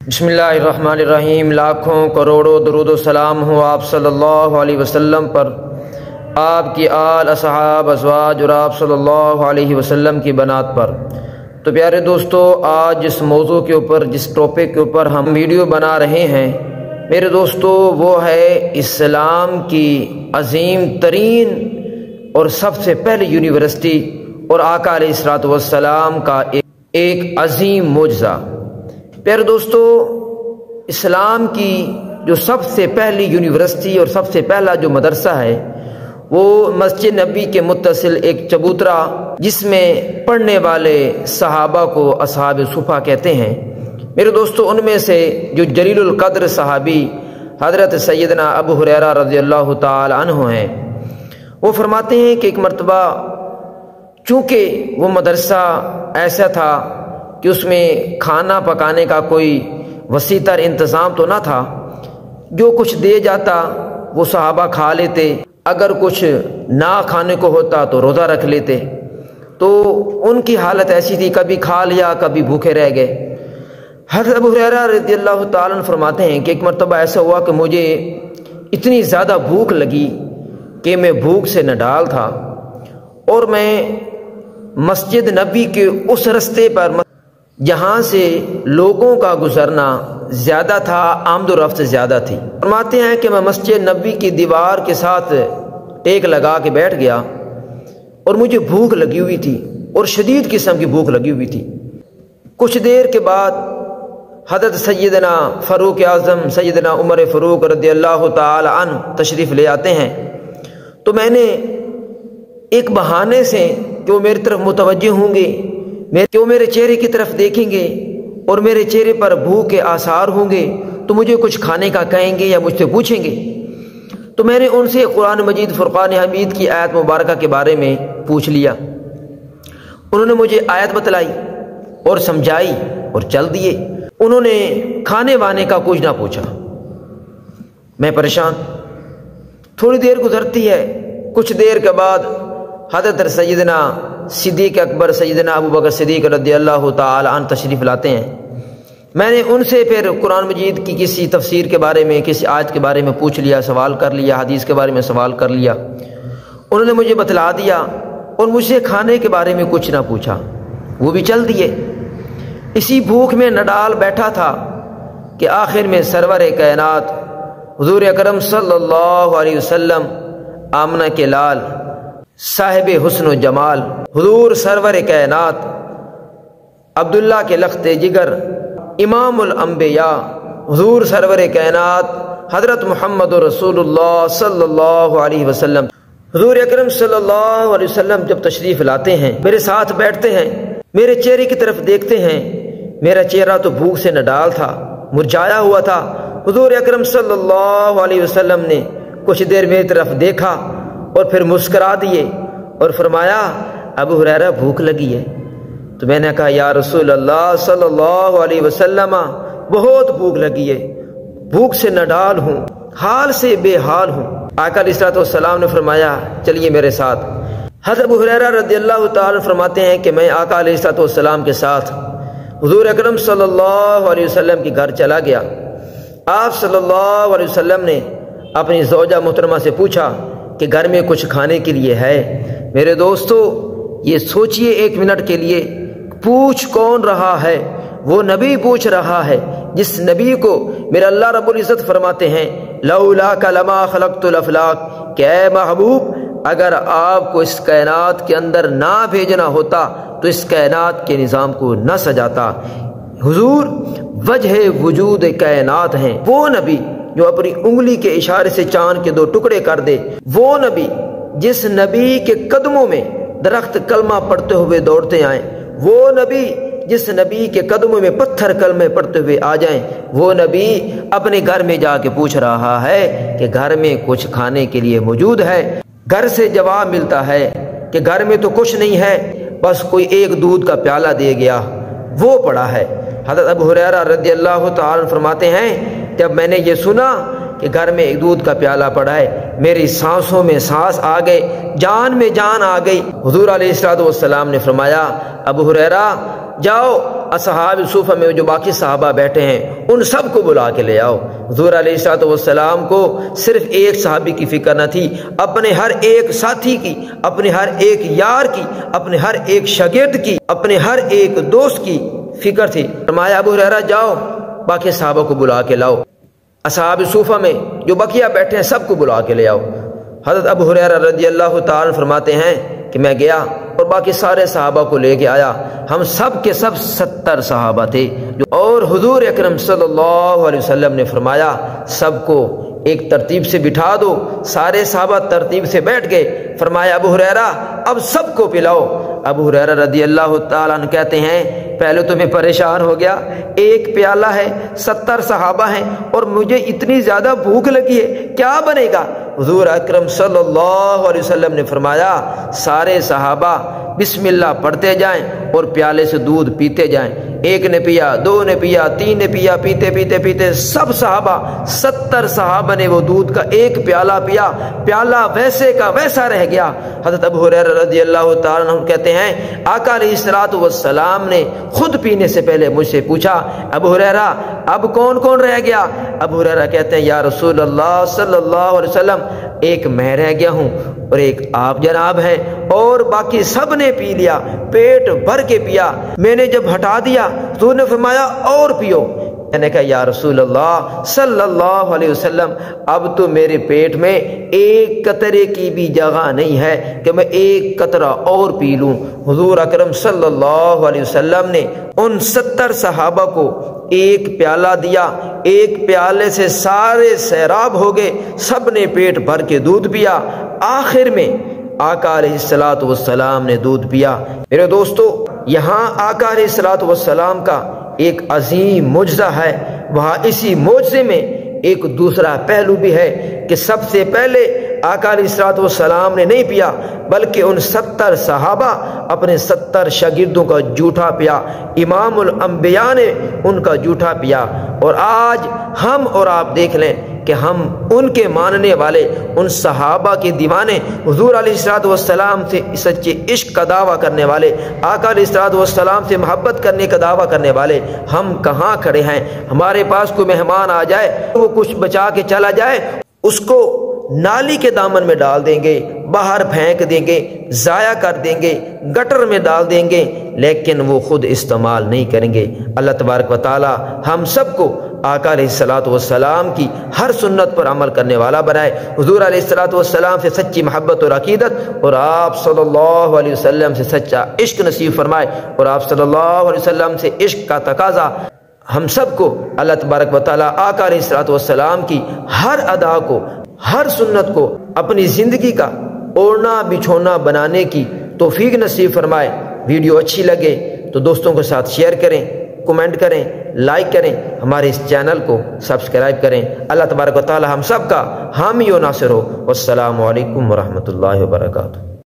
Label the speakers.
Speaker 1: बिस्मिल्लाहिर्रहमानिर्रहीम। लाखों करोड़ों दरूद व सलाम हो आप सल्लल्लाहु अलैहि वसल्लम पर, आपकी आल असहाब अज़वाज और आप सल्लल्लाहु अलैहि वसल्लम की बनात पर। तो प्यारे दोस्तों, आज जिस मौजू के ऊपर, जिस टॉपिक के ऊपर हम वीडियो बना रहे हैं मेरे दोस्तों, वो है इस्लाम की अजीम तरीन और सबसे पहली यूनिवर्सिटी और आका अलैहिस्सलातु वस्सलाम का एक अजीम मोजज़ा। प्यारे दोस्तों, इस्लाम की जो सबसे पहली यूनिवर्सिटी और सबसे पहला जो मदरसा है वो मस्जिद नबी के मुत्तसिल एक चबूतरा, जिसमें पढ़ने वाले सहाबा को असहाब सुफ़ा कहते हैं। मेरे दोस्तों, उनमें से जो जलीलुल क़द्र सहाबी हज़रत सैयदना अबू हुरैरा रज़ियल्लाहु ताला अन्हु हैं, वो फरमाते हैं कि एक मरतबा चूँकि वो मदरसा ऐसा था कि उसमें खाना पकाने का कोई वसीतर इंतज़ाम तो ना था, जो कुछ दे जाता वो सहाबा खा लेते, अगर कुछ ना खाने को होता तो रोज़ा रख लेते। तो उनकी हालत ऐसी थी, कभी खा लिया कभी भूखे रह गए। हज़रत अबू हुरैरा रज़ियल्लाहु ताला अन्हु फरमाते हैं कि एक मरतबा ऐसा हुआ कि मुझे इतनी ज़्यादा भूख लगी कि मैं भूख से नडाल था, और मैं मस्जिद नबी के उस रास्ते पर जहाँ से लोगों का गुजरना ज़्यादा था, आमदोरफ्त ज़्यादा थी। फरमाते हैं कि मैं मस्जिद नबी की दीवार के साथ टेक लगा के बैठ गया और मुझे भूख लगी हुई थी, और शदीद किस्म की भूख लगी हुई थी। कुछ देर के बाद हज़रत सैयदना फ़ारूक आज़म सैयदना उमर फ़ारूक रज़ियल्लाहु ताला अन्हु तशरीफ़ ले आते हैं। तो मैंने एक बहाने से कि वो मेरी तरफ मुतवज्जे होंगे, कि वो मेरे चेहरे की तरफ देखेंगे और मेरे चेहरे पर भूख के आसार होंगे, तो मुझे कुछ खाने का कहेंगे या मुझसे पूछेंगे। तो मैंने उनसे कुरान मजीद फुरक़ान हमीद की आयत मुबारक के बारे में पूछ लिया। उन्होंने मुझे आयत बतलाई और समझाई और चल दिए। उन्होंने खाने वाने का कुछ ना पूछा। मैं परेशान। थोड़ी देर गुजरती है। कुछ देर के बाद हज़रत सैयदना सिद्दीक़ अकबर सैयदना अबू बकर सिद्दीक़ रज़ियल्लाहु ताला अन्हु तशरीफ़ लाते हैं। मैंने उनसे फिर कुरान मजीद की किसी तफसीर के बारे में, किसी आयत के बारे में पूछ लिया, सवाल कर लिया, हदीस के बारे में सवाल कर लिया। उन्होंने मुझे बतला दिया और मुझसे खाने के बारे में कुछ ना पूछा, वो भी चल दिए। इसी भूख में नडाल बैठा था कि आखिर में सरवर कायनात हुज़ूर अकरम सल्लल्लाहु अलैहि वसल्लम, आमना के लाल, साहिब हुस्न व जमाल, हुज़ूर सरवर कायनात, अब्दुल्ला के लख्ते जिगर, इमामुल अंबिया, हुज़ूर सरवर कायनात हज़रत मुहम्मद रसूलुल्लाह सल्लल्लाहु अलैहि वसल्लम, हुज़ूर अकरम सल्लल्लाहु अलैहि वसल्लम जब तशरीफ़ लाते हैं, मेरे साथ बैठते हैं, मेरे चेहरे की तरफ देखते हैं। मेरा चेहरा तो भूख से नडाल था, मुरझाया हुआ था। हुज़ूर अकरम सल्लल्लाहु अलैहि वसल्लम ने कुछ देर मेरी तरफ देखा और फिर मुस्करा दिए और फरमाया, अबू हुरैरा भूख लगी है। तो मैंने कहा, या रसूल अल्लाह सल्लल्लाहु अलैहि वसल्लम, बहुत भूख लगी है, भूख से नडाल हूँ, हाल से बेहाल हूँ। आका अलैहिस्सलातु वस्सलाम ने फरमाया, चलिए मेरे साथ। हज़रत अबू हुरैरा रज़ियल्लाहु ताला फरमाते हैं कि मैं आका अलैहिस्सलातु वस्सलाम के साथ हुज़ूर अकरम सल्लल्लाहु अलैहि वसल्लम के घर चला गया। आप सल्लल्लाहु अलैहि वसल्लम ने अपनी ज़ौजा मुहतरमा से पूछा कि घर में कुछ खाने के लिए है। मेरे दोस्तों, ये सोचिए एक मिनट के लिए, पूछ कौन रहा है? वो नबी पूछ रहा है, जिस नबी को मेरा अल्लाह रब्बुल इज़्ज़त फरमाते हैं, लौला लमा खलक़तुल अफ़लाक, क्या महबूब, अगर आपको इस कायनात के अंदर ना भेजना होता तो इस कायनात के निज़ाम को न सजाता। हुजूर वजह वजूद कायनात हैं, वो नबी जो अपनी उंगली के इशारे से चांद के 2 टुकड़े कर दे, वो नबी जिस नबी के कदमों में दरख्त कलमा पढ़ते हुए दौड़ते आए, वो नबी जिस नबी के कदमों में पत्थर कलमे पढ़ते हुए आ जाएं, वो नबी अपने घर में जाके पूछ रहा है कि घर में कुछ खाने के लिए मौजूद है। घर से जवाब मिलता है कि घर में तो कुछ नहीं है, बस कोई एक दूध का प्याला दे गया, वो पड़ा है। हज़रत अबू हुरैरा रज़ियल्लाहु ताला फरमाते हैं, जब मैंने ये सुना कि घर में एक दूध का प्याला पड़ा है, मेरी सांसों में सांस आ गई, जान में जान आ गई। हुज़ूर अलैहिस्सलातु वस्सलाम ने फरमाया, अबू हुरैरा जाओ اصحاب صوفہ میں جو باقی صحابہ بیٹھے ہیں ان سب کو بلا کے لے آؤ۔ حضور علیہ الصلوۃ والسلام کو صرف ایک صحابی کی فکر نہ تھی، اپنے ہر ایک ساتھی کی، اپنے ہر ایک یار کی، اپنے ہر ایک شاگرد کی، اپنے ہر ایک دوست کی فکر تھی۔ فرمایا ابو ہریرہ جاؤ باقی صحابہ کو بلا کے لاؤ، اصحاب صوفہ میں جو بقیہ بیٹھے ہیں سب کو بلا کے لے آؤ۔ حضرت ابو ہریرہ رضی اللہ تعالیٰ فرماتے ہیں کہ میں گیا اور باقی سارے صحابہ کو لے کے آیا، ہم سب کے سب 70 صحابہ تھے، اور حضور اکرم صلی اللہ علیہ وسلم نے فرمایا سب کو ایک ترتیب سے بٹھا دو۔ سارے صحابہ ترتیب سے بیٹھ گئے۔ فرمایا ابو ہریرہ اب سب کو پلاؤ۔ ابو ہریرہ رضی اللہ تعالیٰ عنہ کہتے ہیں پہلے تو میں پریشان ہو گیا، ایک پیالہ ہے، 70 صحابہ ہیں اور مجھے اتنی زیادہ بھوک لگی ہے، کیا بنے گا؟ حضور اکرم صلی اللہ علیہ وسلم نے فرمایا سارے صحابہ بسم اللہ پڑھتے جائیں اور پیالے سے دودھ پیتے جائیں۔ ایک نے پیا، دو نے پیا، تین نے پیا، پیتے پیتے پیتے سب صحابہ 70 صحابہ نے وہ دودھ کا ایک پیالہ پیا، پیالہ ویسے کا ویسا رہ گیا۔ حضرت ابو ہریرہ رضی اللہ تعالیٰ عنہ کہتے ہیں آقا علیہ الصلوۃ والسلام نے خود پینے سے پہلے مجھ سے پوچھا ابو ہریرہ اب کون کون رہ گیا؟ ابو ہریرہ کہتے ہیں یا رسول اللہ صلی اللہ علیہ وسلم ایک میں رہ گیا ہوں اور ایک آپ جناب ہیں، اور باقی سب نے پی لیا، پیٹ بھر کے پیا۔ میں نے جب ہٹا دیا تو نے فرمایا اور پیو۔ میں نے کہا یا رسول اللہ صلی اللہ علیہ وسلم اب تو میرے پیٹ میں ایک قطرے کی بھی جگہ نہیں ہے کہ میں ایک قطرہ اور پی لوں۔ حضور اکرم صلی اللہ علیہ وسلم نے ان 70 صحابہ کو ایک پیالہ دیا، ایک پیالے سے سارے سیراب ہو گئے، سب نے پیٹ بھر کے دودھ پیا۔ آخر میں آقا علیہ الصلوۃ والسلام نے دودھ پیا۔ میرے دوستو یہاں آقا علیہ الصلوۃ والسلام کا ایک عظیم معجزہ ہے، وہاں اسی معجزے میں ایک دوسرا پہلو بھی ہے کہ سب سے پہلے آقا علیہ الصلوۃ والسلام نے نہیں پیا بلکہ ان 70 صحابہ اپنے 70 شاگردوں کا جھوٹا پیا، امام الانبیاء نے ان کا جھوٹا پیا۔ اور آج ہم اور آپ دیکھ لیں کہ ہم ان کے ماننے والے، ان صحابہ کے دیوانے، حضور علیہ الصلوۃ والسلام سے سچے عشق کا دعویٰ کرنے والے، آقا علیہ الصلوۃ والسلام سے محبت کرنے کا دعویٰ کرنے والے ہم کہاں کھڑے ہیں؟ ہمارے پاس کوئی مہمان آ جائے وہ کچھ بچا کے چلا جائے، اس کو نالی کے دامن میں ڈال دیں گے، باہر پھینک دیں گے، ضائع کر دیں گے، گٹر میں ڈال دیں گے، لیکن وہ خود استعمال نہیں کریں گے۔ اللہ تبارک و تعالی ہم سب کو آقا علیہ الصلوۃ والسلام کی ہر سنت پر عمل کرنے والا بنائے، حضور علیہ الصلوۃ والسلام سے سچی محبت اور عقیدت اور آپ صلی اللہ علیہ وسلم سے سچا عشق نصیب فرمائے، اور آپ صلی اللہ علیہ وسلم سے عشق کا تقاضا ہم سب کو اللہ تبارک و تعالی آقا علیہ الصلوۃ والسلام کی ہر ادا کو، ہر سنت کو اپنی زندگی کا اوڑھنا بچھونا بنانے کی توفیق نصیب فرمائے۔ ویڈیو اچھی لگے تو دوستوں کے ساتھ شیئر کریں، کمنٹ کریں، لائک کریں، ہمارے اس چینل کو سبسکرائب کریں۔ اللہ تبارک و تعالی ہم سب کا حامی و ناصر ہو۔ والسلام علیکم ورحمۃ اللہ وبرکاتہ۔